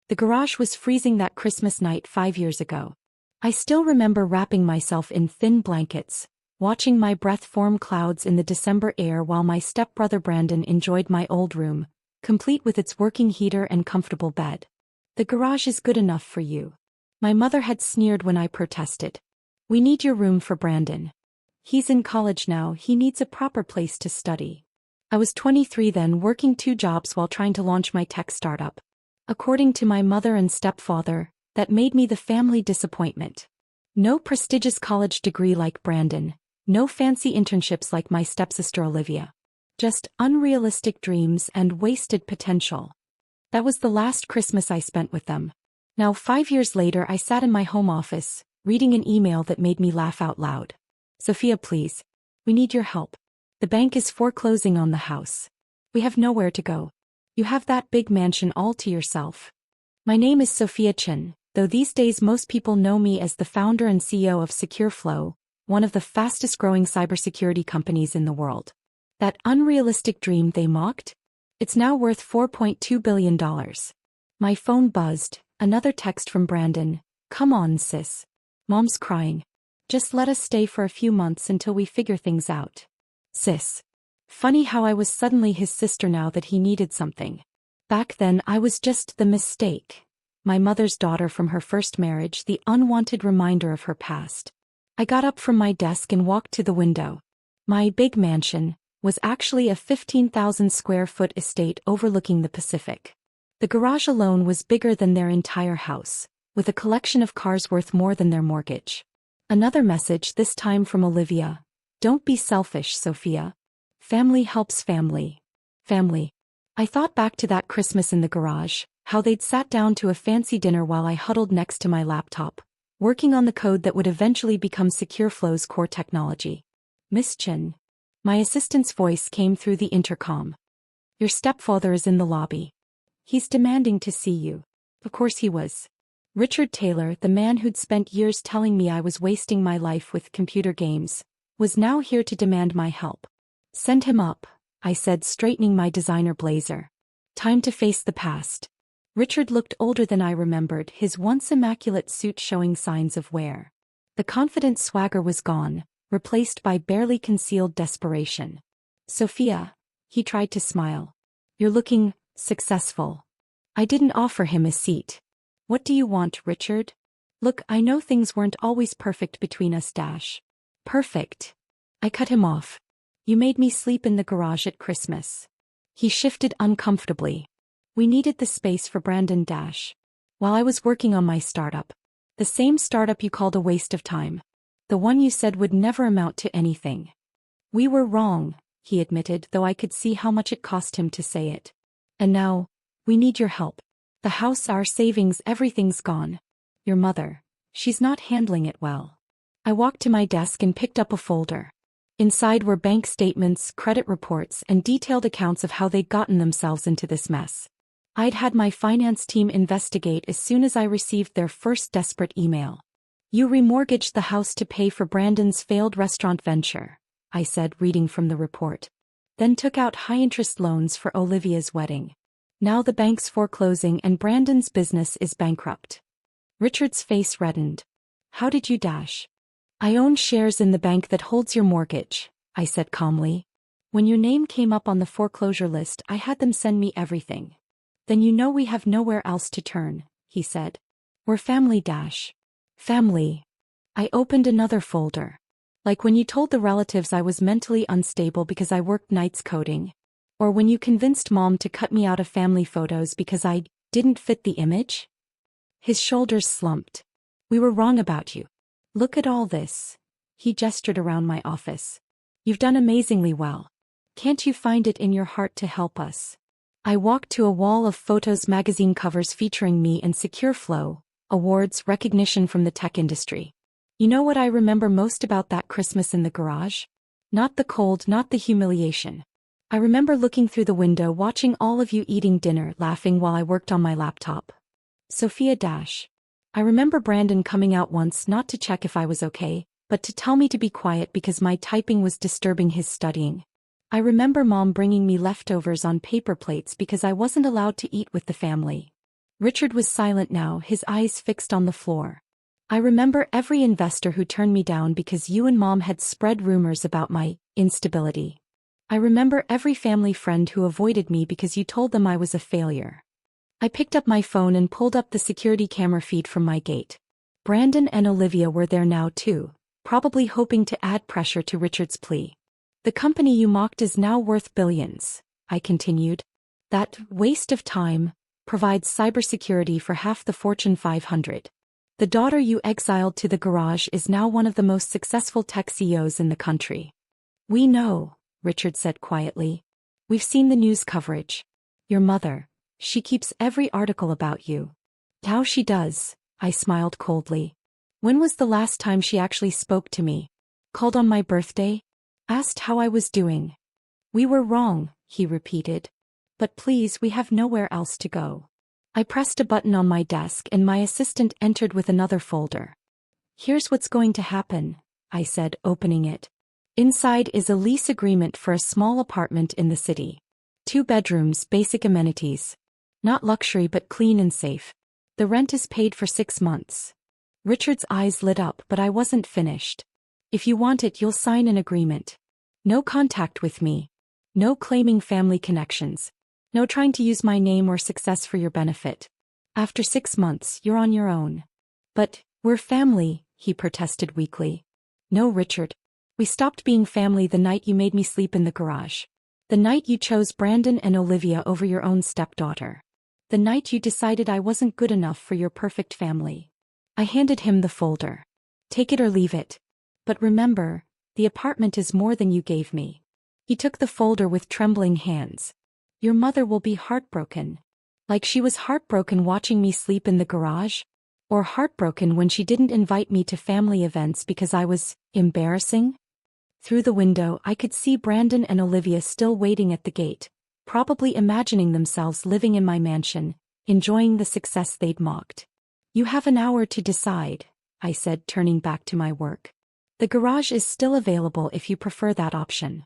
The garage was freezing that Christmas night 5 years ago. I still remember wrapping myself in thin blankets, watching my breath form clouds in the December air while my stepbrother Brandon enjoyed my old room, complete with its working heater and comfortable bed. The garage is good enough for you. My mother had sneered when I protested. We need your room for Brandon. He's in college now, he needs a proper place to study. I was 23 then, working 2 jobs while trying to launch my tech startup. According to my mother and stepfather, that made me the family disappointment. No prestigious college degree like Brandon, no fancy internships like my stepsister Olivia. Just unrealistic dreams and wasted potential. That was the last Christmas I spent with them. Now 5 years later I sat in my home office, reading an email that made me laugh out loud. Sophia, please. We need your help. The bank is foreclosing on the house. We have nowhere to go. You have that big mansion all to yourself. My name is Sophia Chen, though these days most people know me as the founder and CEO of SecureFlow, one of the fastest growing cybersecurity companies in the world. That unrealistic dream they mocked? It's now worth $4.2 billion. My phone buzzed, another text from Brandon. Come on, sis. Mom's crying. Just let us stay for a few months until we figure things out. Sis. Funny how I was suddenly his sister now that he needed something. Back then I was just the mistake. My mother's daughter from her first marriage, the unwanted reminder of her past. I got up from my desk and walked to the window. My big mansion was actually a 15,000 square foot estate overlooking the Pacific. The garage alone was bigger than their entire house, with a collection of cars worth more than their mortgage. Another message, this time from Olivia. Don't be selfish, Sophia. Family helps family. Family. I thought back to that Christmas in the garage, how they'd sat down to a fancy dinner while I huddled next to my laptop, working on the code that would eventually become SecureFlow's core technology. Miss Chen. My assistant's voice came through the intercom. Your stepfather is in the lobby. He's demanding to see you. Of course he was. Richard Taylor, the man who'd spent years telling me I was wasting my life with computer games, was now here to demand my help. Send him up, I said, straightening my designer blazer. Time to face the past. Richard looked older than I remembered, his once immaculate suit showing signs of wear. The confident swagger was gone, replaced by barely concealed desperation. Sophia, he tried to smile. You're looking successful. I didn't offer him a seat. What do you want, Richard? Look, I know things weren't always perfect between us. Perfect. I cut him off. You made me sleep in the garage at Christmas. He shifted uncomfortably. We needed the space for Brandon. While I was working on my startup. The same startup you called a waste of time. The one you said would never amount to anything. We were wrong, he admitted, though I could see how much it cost him to say it. And now, we need your help. The house, our savings, everything's gone. Your mother, she's not handling it well. I walked to my desk and picked up a folder. Inside were bank statements, credit reports, and detailed accounts of how they'd gotten themselves into this mess. I'd had my finance team investigate as soon as I received their first desperate email. You remortgaged the house to pay for Brandon's failed restaurant venture, I said, reading from the report. Then took out high-interest loans for Olivia's wedding. Now the bank's foreclosing and Brandon's business is bankrupt. Richard's face reddened. How did you? I own shares in the bank that holds your mortgage, I said calmly. When your name came up on the foreclosure list, I had them send me everything. Then you know we have nowhere else to turn, he said. We're family. Family. I opened another folder. Like when you told the relatives I was mentally unstable because I worked nights coding. Or when you convinced Mom to cut me out of family photos because I didn't fit the image? His shoulders slumped. We were wrong about you. Look at all this. He gestured around my office. You've done amazingly well. Can't you find it in your heart to help us? I walked to a wall of photos, magazine covers featuring me and SecureFlow, awards, recognition from the tech industry. You know what I remember most about that Christmas in the garage? Not the cold, not the humiliation. I remember looking through the window, watching all of you eating dinner, laughing while I worked on my laptop. Sophia. I remember Brandon coming out once not to check if I was okay, but to tell me to be quiet because my typing was disturbing his studying. I remember Mom bringing me leftovers on paper plates because I wasn't allowed to eat with the family. Richard was silent now, his eyes fixed on the floor. I remember every investor who turned me down because you and Mom had spread rumors about my instability. I remember every family friend who avoided me because you told them I was a failure. I picked up my phone and pulled up the security camera feed from my gate. Brandon and Olivia were there now too, probably hoping to add pressure to Richard's plea. The company you mocked is now worth billions, I continued. That waste of time provides cybersecurity for half the Fortune 500. The daughter you exiled to the garage is now one of the most successful tech CEOs in the country. We know, Richard said quietly. We've seen the news coverage. Your mother, she keeps every article about you. How she does, I smiled coldly. When was the last time she actually spoke to me? Called on my birthday? Asked how I was doing. We were wrong, he repeated. But please, we have nowhere else to go. I pressed a button on my desk and my assistant entered with another folder. Here's what's going to happen, I said, opening it. Inside is a lease agreement for a small apartment in the city. 2 bedrooms, basic amenities. Not luxury but clean and safe. The rent is paid for 6 months. Richard's eyes lit up, but I wasn't finished. If you want it, you'll sign an agreement. No contact with me. No claiming family connections. No trying to use my name or success for your benefit. After 6 months, you're on your own. But, we're family, he protested weakly. No, Richard. We stopped being family the night you made me sleep in the garage. The night you chose Brandon and Olivia over your own stepdaughter. The night you decided I wasn't good enough for your perfect family. I handed him the folder. Take it or leave it. But remember, the apartment is more than you gave me. He took the folder with trembling hands. Your mother will be heartbroken. Like she was heartbroken watching me sleep in the garage? Or heartbroken when she didn't invite me to family events because I was embarrassing? Through the window, I could see Brandon and Olivia still waiting at the gate, probably imagining themselves living in my mansion, enjoying the success they'd mocked. You have an hour to decide, I said, turning back to my work. The garage is still available if you prefer that option.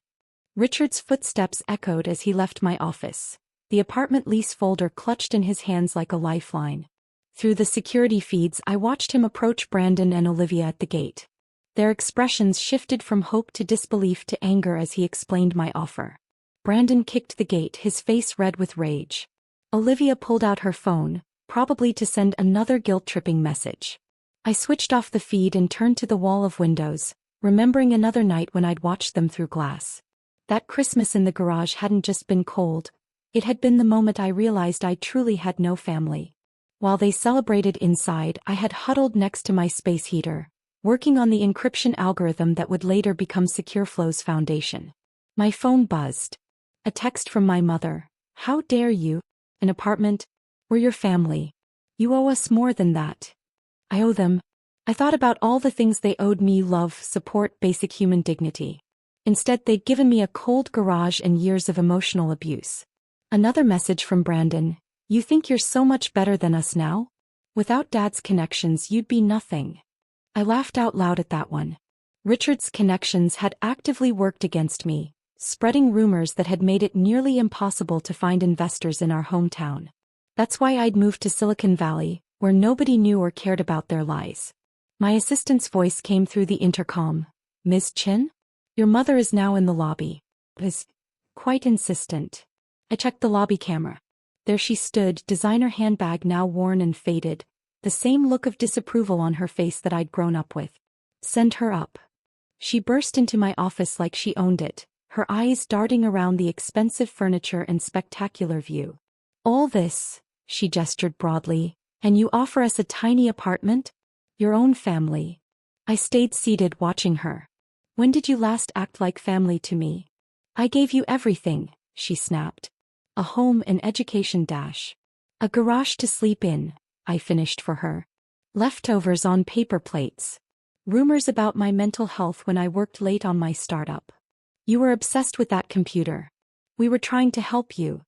Richard's footsteps echoed as he left my office, the apartment lease folder clutched in his hands like a lifeline. Through the security feeds, I watched him approach Brandon and Olivia at the gate. Their expressions shifted from hope to disbelief to anger as he explained my offer. Brandon kicked the gate, his face red with rage. Olivia pulled out her phone, probably to send another guilt-tripping message. I switched off the feed and turned to the wall of windows, remembering another night when I'd watched them through glass. That Christmas in the garage hadn't just been cold, it had been the moment I realized I truly had no family. While they celebrated inside, I had huddled next to my space heater, working on the encryption algorithm that would later become SecureFlow's foundation. My phone buzzed. A text from my mother. How dare you? An apartment? We're your family. You owe us more than that. I owe them. I thought about all the things they owed me: love, support, basic human dignity. Instead, they'd given me a cold garage and years of emotional abuse. Another message from Brandon. You think you're so much better than us now? Without Dad's connections, you'd be nothing. I laughed out loud at that one. Richard's connections had actively worked against me, spreading rumors that had made it nearly impossible to find investors in our hometown. That's why I'd moved to Silicon Valley, where nobody knew or cared about their lies. My assistant's voice came through the intercom. Ms. Chin? Your mother is now in the lobby. Was quite insistent. I checked the lobby camera. There she stood, designer handbag now worn and faded, the same look of disapproval on her face that I'd grown up with. Send her up. She burst into my office like she owned it, her eyes darting around the expensive furniture and spectacular view. All this, she gestured broadly, and you offer us a tiny apartment? Your own family. I stayed seated watching her. When did you last act like family to me? I gave you everything, she snapped. A home and education dash. A garage to sleep in, I finished for her. Leftovers on paper plates. Rumors about my mental health when I worked late on my startup. You were obsessed with that computer. We were trying to help you.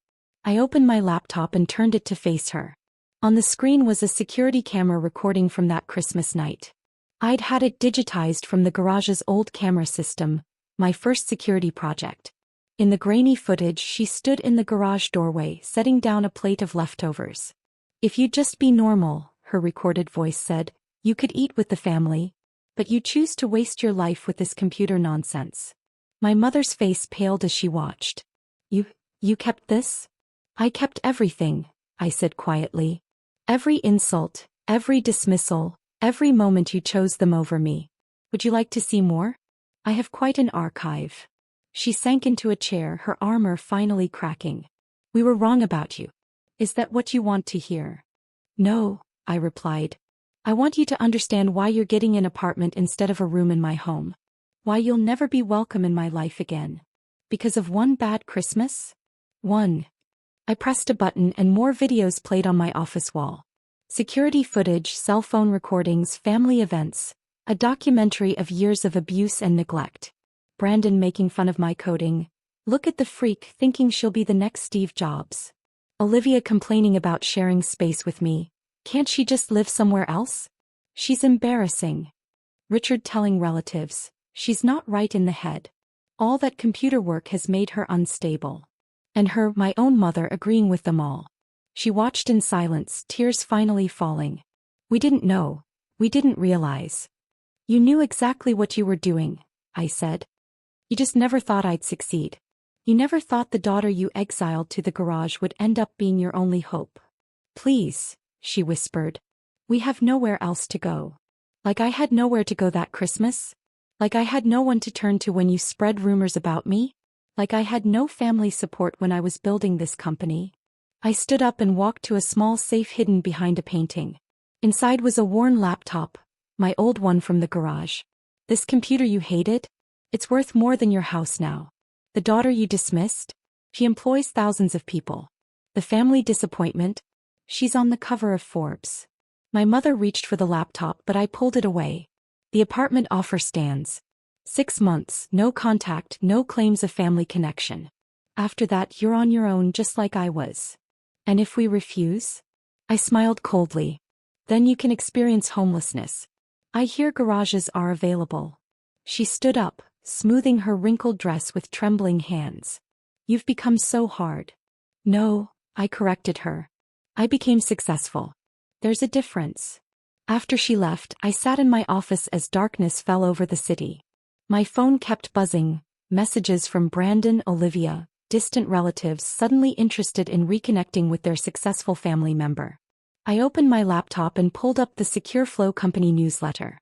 I opened my laptop and turned it to face her. On the screen was a security camera recording from that Christmas night. I'd had it digitized from the garage's old camera system, my first security project. In the grainy footage, she stood in the garage doorway, setting down a plate of leftovers. If you'd just be normal, her recorded voice said, you could eat with the family. But you choose to waste your life with this computer nonsense. My mother's face paled as she watched. You kept this? I kept everything, I said quietly. Every insult, every dismissal, every moment you chose them over me. Would you like to see more? I have quite an archive. She sank into a chair, her armor finally cracking. We were wrong about you. Is that what you want to hear? No, I replied. I want you to understand why you're getting an apartment instead of a room in my home. Why you'll never be welcome in my life again. Because of one bad Christmas? One. I pressed a button and more videos played on my office wall. Security footage, cell phone recordings, family events. A documentary of years of abuse and neglect. Brandon making fun of my coding. Look at the freak thinking she'll be the next Steve Jobs. Olivia complaining about sharing space with me. Can't she just live somewhere else? She's embarrassing. Richard telling relatives, she's not right in the head. All that computer work has made her unstable. And her, my own mother, agreeing with them all. She watched in silence, tears finally falling. We didn't know. We didn't realize. You knew exactly what you were doing, I said. You just never thought I'd succeed. You never thought the daughter you exiled to the garage would end up being your only hope. Please, she whispered. We have nowhere else to go. Like I had nowhere to go that Christmas? Like I had no one to turn to when you spread rumors about me? Like I had no family support when I was building this company? I stood up and walked to a small safe hidden behind a painting. Inside was a worn laptop, my old one from the garage. This computer you hated? It's worth more than your house now. The daughter you dismissed? She employs thousands of people. The family disappointment? She's on the cover of Forbes. My mother reached for the laptop but I pulled it away. The apartment offer stands. 6 months, no contact, no claims of family connection. After that you're on your own just like I was. And if we refuse? I smiled coldly. Then you can experience homelessness. I hear garages are available. She stood up, smoothing her wrinkled dress with trembling hands. You've become so hard. No, I corrected her. I became successful. There's a difference. After she left, I sat in my office as darkness fell over the city. My phone kept buzzing, messages from Brandon, Olivia, distant relatives suddenly interested in reconnecting with their successful family member. I opened my laptop and pulled up the Secure Flow Company newsletter.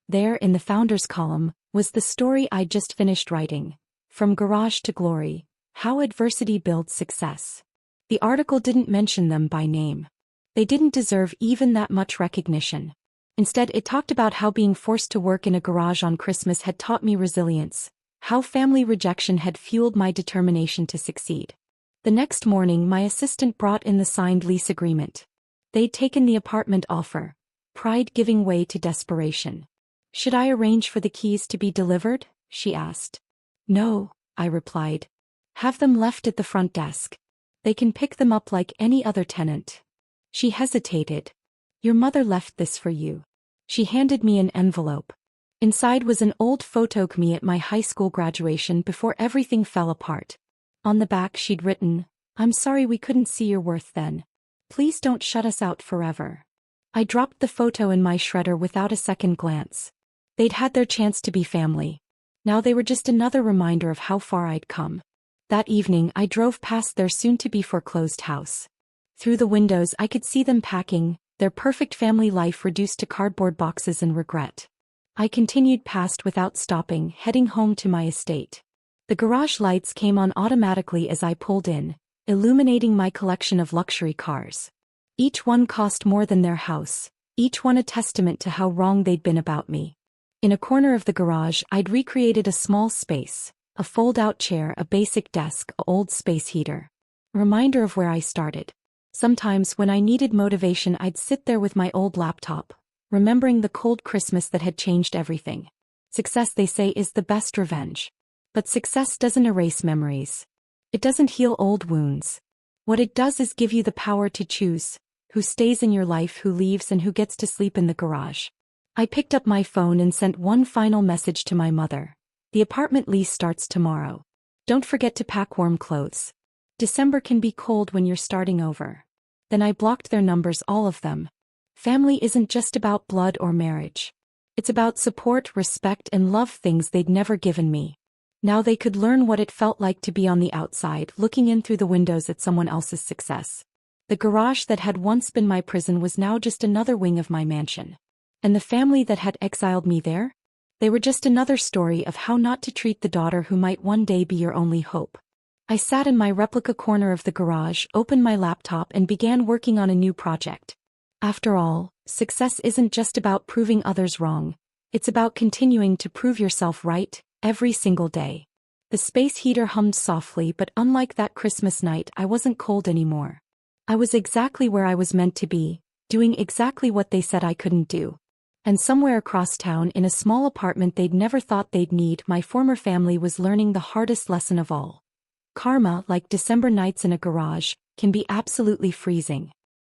There, in the Founders column, was the story I'd just finished writing. From Garage to Glory, How Adversity Builds Success. The article didn't mention them by name. They didn't deserve even that much recognition. Instead, it talked about how being forced to work in a garage on Christmas had taught me resilience, how family rejection had fueled my determination to succeed. The next morning, my assistant brought in the signed lease agreement. They'd taken the apartment offer, pride giving way to desperation. Should I arrange for the keys to be delivered? She asked. No, I replied. Have them left at the front desk. They can pick them up like any other tenant. She hesitated. Your mother left this for you. She handed me an envelope. Inside was an old photo of me at my high school graduation before everything fell apart. On the back she'd written, I'm sorry we couldn't see your worth then. Please don't shut us out forever. I dropped the photo in my shredder without a second glance. They'd had their chance to be family. Now they were just another reminder of how far I'd come. That evening I drove past their soon-to-be foreclosed house. Through the windows I could see them packing, their perfect family life reduced to cardboard boxes and regret. I continued past without stopping, heading home to my estate. The garage lights came on automatically as I pulled in, illuminating my collection of luxury cars. Each one cost more than their house, each one a testament to how wrong they'd been about me. In a corner of the garage I'd recreated a small space, a fold-out chair, a basic desk, an old space heater. A reminder of where I started. Sometimes when I needed motivation I'd sit there with my old laptop, remembering the cold Christmas that had changed everything. Success, they say, is the best revenge. But success doesn't erase memories. It doesn't heal old wounds. What it does is give you the power to choose who stays in your life, who leaves, and who gets to sleep in the garage. I picked up my phone and sent one final message to my mother. The apartment lease starts tomorrow. Don't forget to pack warm clothes. December can be cold when you're starting over. Then I blocked their numbers, all of them. Family isn't just about blood or marriage. It's about support, respect, and love, things they'd never given me. Now they could learn what it felt like to be on the outside, looking in through the windows at someone else's success. The garage that had once been my prison was now just another wing of my mansion. And the family that had exiled me there? They were just another story of how not to treat the daughter who might one day be your only hope. I sat in my replica corner of the garage, opened my laptop, and began working on a new project. After all, success isn't just about proving others wrong. It's about continuing to prove yourself right, every single day. The space heater hummed softly, but unlike that Christmas night, I wasn't cold anymore. I was exactly where I was meant to be, doing exactly what they said I couldn't do. And somewhere across town, in a small apartment they'd never thought they'd need, my former family was learning the hardest lesson of all. Karma, like December nights in a garage, can be absolutely freezing.